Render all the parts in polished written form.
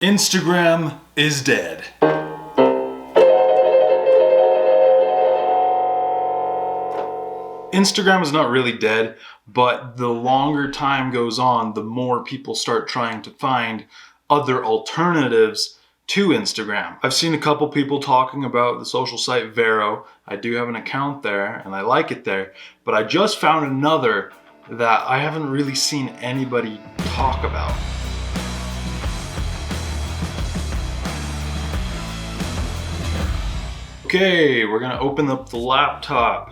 Instagram is dead. Instagram is not really dead, but the longer time goes on, the more people start trying to find other alternatives to Instagram. I've seen a couple people talking about the social site Vero. I do have an account there and I like it there, but I just found another that I haven't really seen anybody talk about. Okay, we're gonna open up the laptop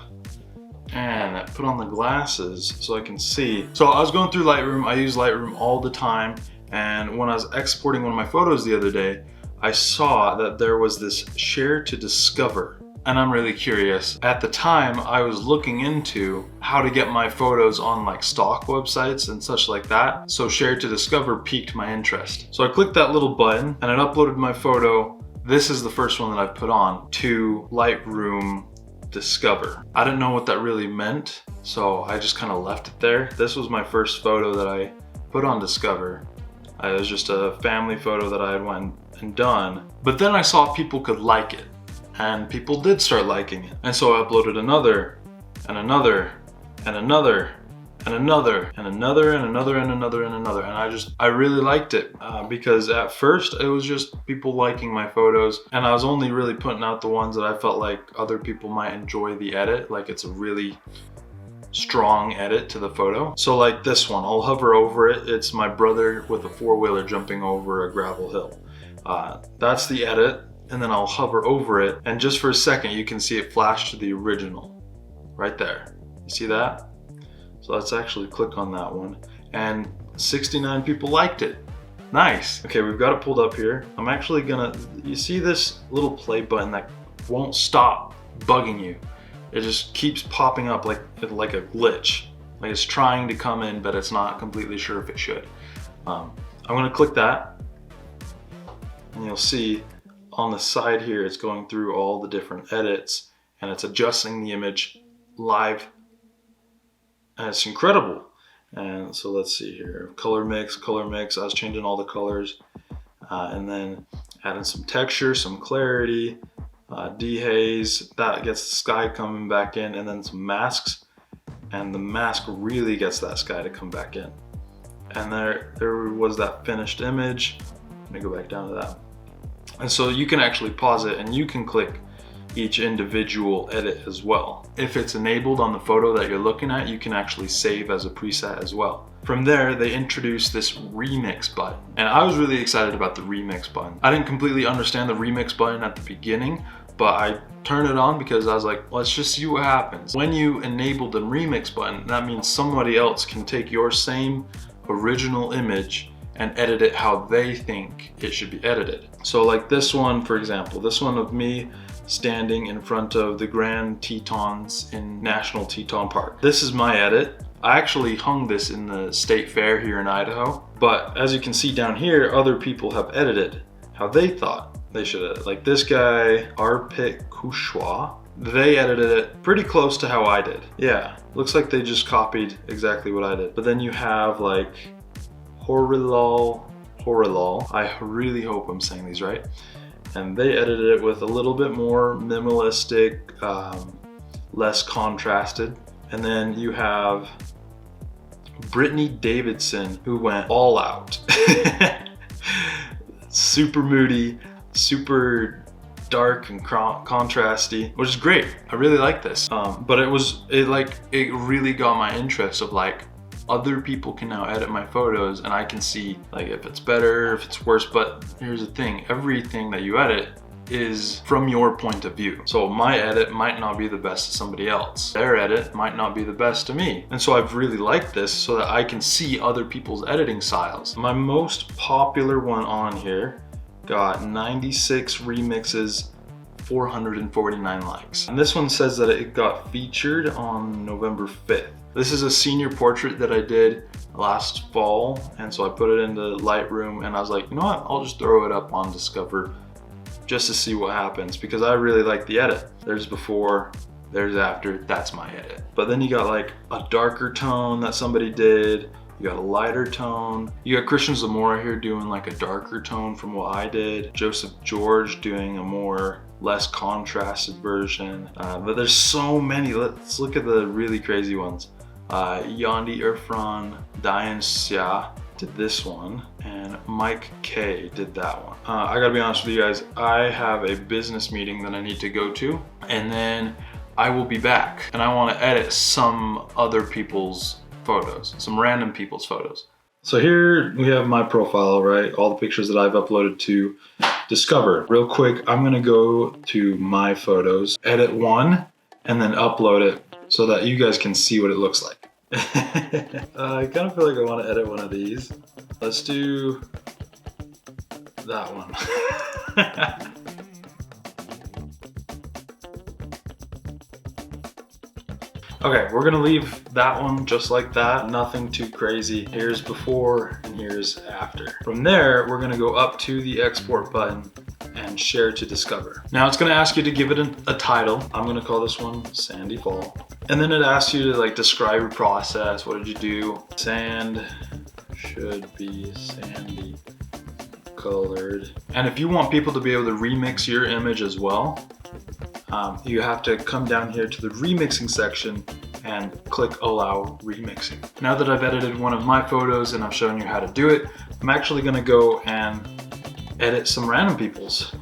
and put on the glasses so I can see. So I was going through Lightroom. I use Lightroom all the time, and when I was exporting one of my photos the other day, I saw that there was this share to discover, and I'm really curious. At the time, I was looking into how to get my photos on like stock websites and such like that, so share to discover piqued my interest. So I clicked that little button and it uploaded my photo. This is the first one that I've put on to Lightroom Discover. I didn't know what that really meant, so I just kind of left it there. This was my first photo that I put on Discover. It was just a family photo that I had went and done. But then I saw people could like it, and people did start liking it. And so I uploaded another, and another, and another, and another, and another, and another, and another, and another. And I really liked it because at first it was just people liking my photos, and I was only really putting out the ones that I felt like other people might enjoy the edit, like it's a really strong edit to the photo. So like this one, I'll hover over it. It's my brother with a four-wheeler jumping over a gravel hill. That's the edit, and then I'll hover over it, and just for a second you can see it flash to the original right there. You see that? So let's actually click on that one, and 69 people liked it. Nice. Okay, we've got it pulled up here. I'm actually gonna, you see this little play button that won't stop bugging you. It just keeps popping up like a glitch. Like it's trying to come in, but it's not completely sure if it should. I'm gonna click that, and you'll see on the side here, it's going through all the different edits, and it's adjusting the image live. And it's incredible. And so let's see here, color mix. I was changing all the colors, and then adding some texture, some clarity, dehaze, that gets the sky coming back in, and then some masks, and the mask really gets that sky to come back in. And there was that finished image. Let me go back down to that. And so you can actually pause it, and you can click each individual edit as well. If it's enabled on the photo that you're looking at, you can actually save as a preset as well. From there, they introduced this remix button, and I was really excited about the remix button. I didn't completely understand the remix button at the beginning, but I turned it on because I was like, let's just see what happens. When you enable the remix button, that means somebody else can take your same original image and edit it how they think it should be edited. So like this one, for example, this one of me standing in front of the Grand Tetons in National Teton Park. This is my edit. I actually hung this in the state fair here in Idaho, but as you can see down here, other people have edited how they thought they should edit. Like this guy, Arpit Kushwaha, they edited it pretty close to how I did. Yeah, looks like they just copied exactly what I did. But then you have like Horilal, I really hope I'm saying these right. And they edited it with a little bit more minimalistic, less contrasted. And then you have Brittany Davidson, who went all out. Super moody, super dark and contrasty, which is great. I really like this. But it really got my interest of like, other people can now edit my photos, and I can see like if it's better, if it's worse. But here's the thing, everything that you edit is from your point of view. So my edit might not be the best to somebody else. Their edit might not be the best to me. And so I've really liked this so that I can see other people's editing styles. My most popular one on here got 96 remixes, 449 likes. And this one says that it got featured on November 5th. This is a senior portrait that I did last fall, and so I put it into Lightroom, and I was like, you know what, I'll just throw it up on Discover just to see what happens, because I really like the edit. There's before, there's after, that's my edit. But then you got like a darker tone that somebody did, You got a lighter tone. You got Christian Zamora here doing like a darker tone from what I did. Joseph George doing a more less contrasted version. But there's so many. Let's look at the really crazy ones. Yandi Irfan, Diane Xia did this one, and Mike K did that one. I gotta be honest with you guys, I have a business meeting that I need to go to, and then I will be back, and I wanna edit some other people's photos, some random people's photos. So here we have my profile, right? All the pictures that I've uploaded to Discover. Real quick, I'm gonna go to my photos, edit one, and then upload it so that you guys can see what it looks like. I kind of feel like I want to edit one of these. Let's do that one. Okay, we're gonna leave that one just like that. Nothing too crazy. Here's before and here's after. From there, we're gonna go up to the export button and share to Discover. Now it's gonna ask you to give it a title. I'm gonna call this one Sandy Fall. And then it asks you to like describe your process. What did you do? Sand should be sandy colored. And if you want people to be able to remix your image as well, you have to come down here to the remixing section and click allow remixing. Now that I've edited one of my photos and I've shown you how to do it, I'm actually gonna go and edit some random people's.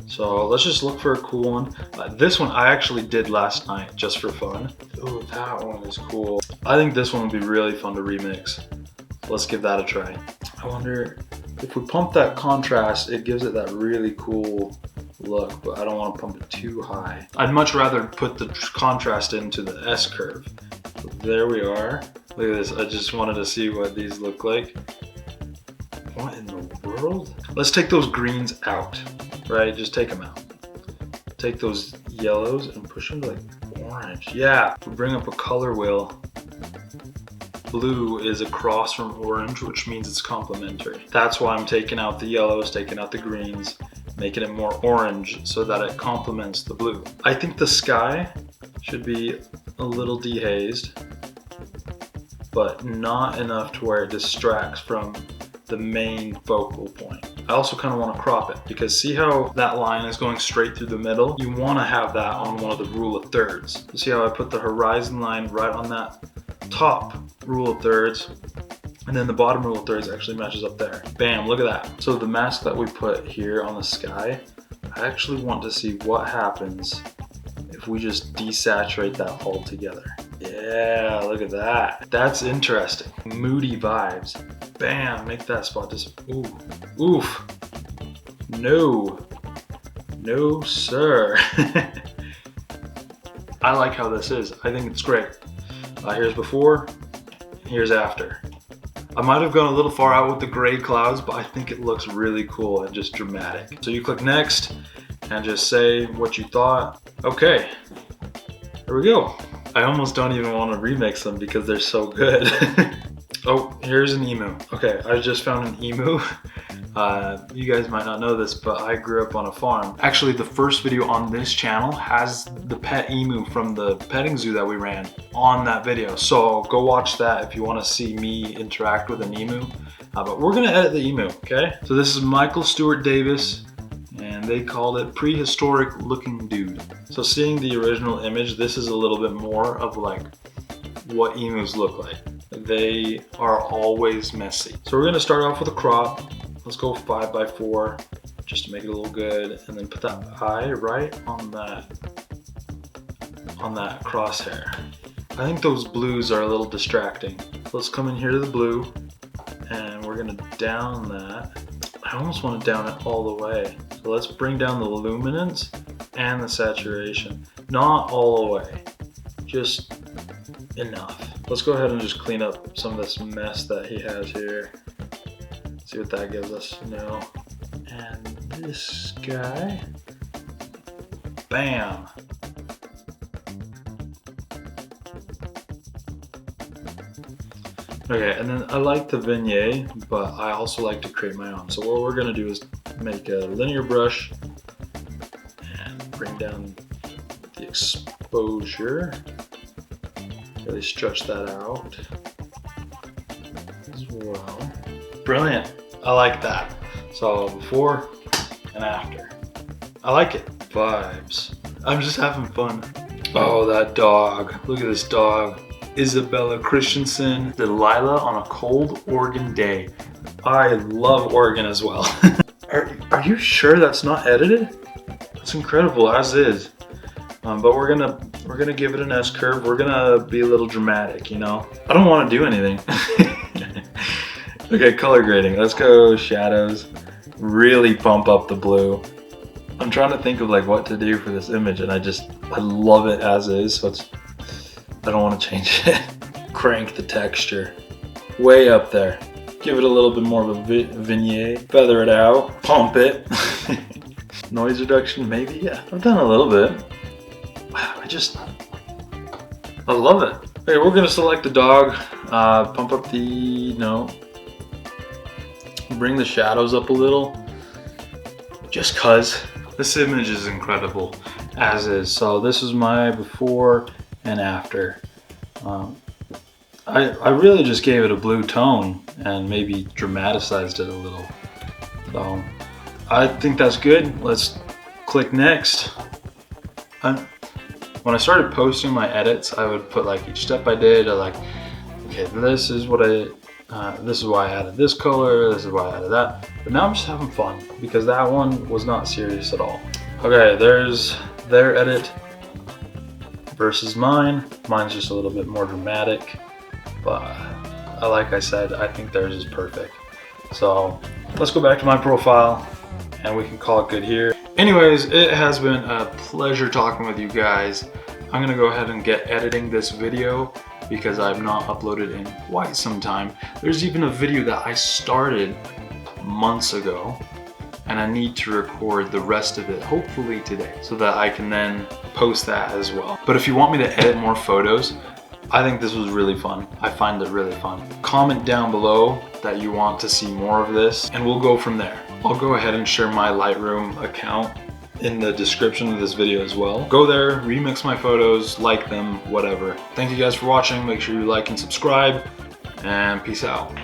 So let's just look for a cool one. This one I actually did last night just for fun. Oh, that one is cool. I think this one would be really fun to remix. Let's give that a try. I wonder if we pump that contrast, it gives it that really cool look, but I don't want to pump it too high. I'd much rather put the contrast into the S curve. So there we are. Look at this. I just wanted to see what these look like. What in the world? Let's take those greens out, right? Just take them out. Take those yellows and push them to like orange. Yeah, we bring up a color wheel. Blue is across from orange, which means it's complementary. That's why I'm taking out the yellows, taking out the greens, making it more orange so that it complements the blue. I think the sky should be a little dehazed, but not enough to where it distracts from the main focal point. I also kind of want to crop it because see how that line is going straight through the middle? You want to have that on one of the rule of thirds. See how I put the horizon line right on that top rule of thirds, and then the bottom rule of thirds actually matches up there. Bam, look at that. So the mask that we put here on the sky, I actually want to see what happens if we just desaturate that all together. Yeah, look at that. That's interesting. Moody vibes. Bam, make that spot just, ooh, oof. No, no sir. I like how this is. I think it's great. Here's before, here's after. I might have gone a little far out with the gray clouds, but I think it looks really cool and just dramatic. So you click next and just say what you thought. Okay, there we go. I almost don't even want to remix them because they're so good. Oh, here's an emu. Okay, I just found an emu. You guys might not know this, but I grew up on a farm. Actually, the first video on this channel has the pet emu from the petting zoo that we ran on that video. So go watch that if you want to see me interact with an emu. But we're gonna edit the emu, okay? So this is Michael Stewart Davis, and they called it prehistoric looking dude. So seeing the original image, this is a little bit more of like what emus look like. They are always messy. So we're gonna start off with a crop. Let's go 5x4 just to make it a little good, and then put that eye right on that crosshair. I think those blues are a little distracting. So let's come in here to the blue, and we're gonna down that. I almost want to down it all the way. So let's bring down the luminance and the saturation. Not all the way, just enough. Let's go ahead and just clean up some of this mess that he has here. See what that gives us. No. And this guy. Bam. Okay, and then I like the vignette, but I also like to create my own. So what we're gonna do is make a linear brush and bring down the exposure. Really stretch that out as well. Brilliant. I like that. So before and after. I like it. Vibes. I'm just having fun. Oh, that dog. Look at this dog. Isabella Christensen, Delilah on a cold Oregon day. I love Oregon as well. Are you sure that's not edited? It's incredible as is. But we're gonna give it an S curve. We're gonna be a little dramatic, you know. I don't want to do anything. Okay, color grading. Let's go shadows. Really pump up the blue. I'm trying to think of like what to do for this image, and I love it as is. So I don't want to change it. Crank the texture way up there. Give it a little bit more of a vignette. Feather it out. Pump it. Noise reduction, maybe. Yeah, I've done a little bit. Wow, I love it. Okay, we're gonna select the dog. Pump up the bring the shadows up a little. Just cause this image is incredible as is. So this is my before and after. I really just gave it a blue tone and maybe dramatized it a little. So I think that's good. Let's click next. When I started posting my edits, I would put like each step I did. Okay, this is why I added this color, this is why I added that. But now I'm just having fun because that one was not serious at all. Okay, there's their edit versus mine. Mine's just a little bit more dramatic, but like I said, I think theirs is perfect. So let's go back to my profile and we can call it good here. Anyways, it has been a pleasure talking with you guys. I'm gonna go ahead and get editing this video because I've not uploaded in quite some time. There's even a video that I started months ago and I need to record the rest of it hopefully today so that I can then post that as well. But if you want me to edit more photos, I think this was really fun. I find it really fun. Comment down below that you want to see more of this and we'll go from there. I'll go ahead and share my Lightroom account in the description of this video as well. Go there, remix my photos, like them, whatever. Thank you guys for watching. Make sure you like and subscribe, and peace out.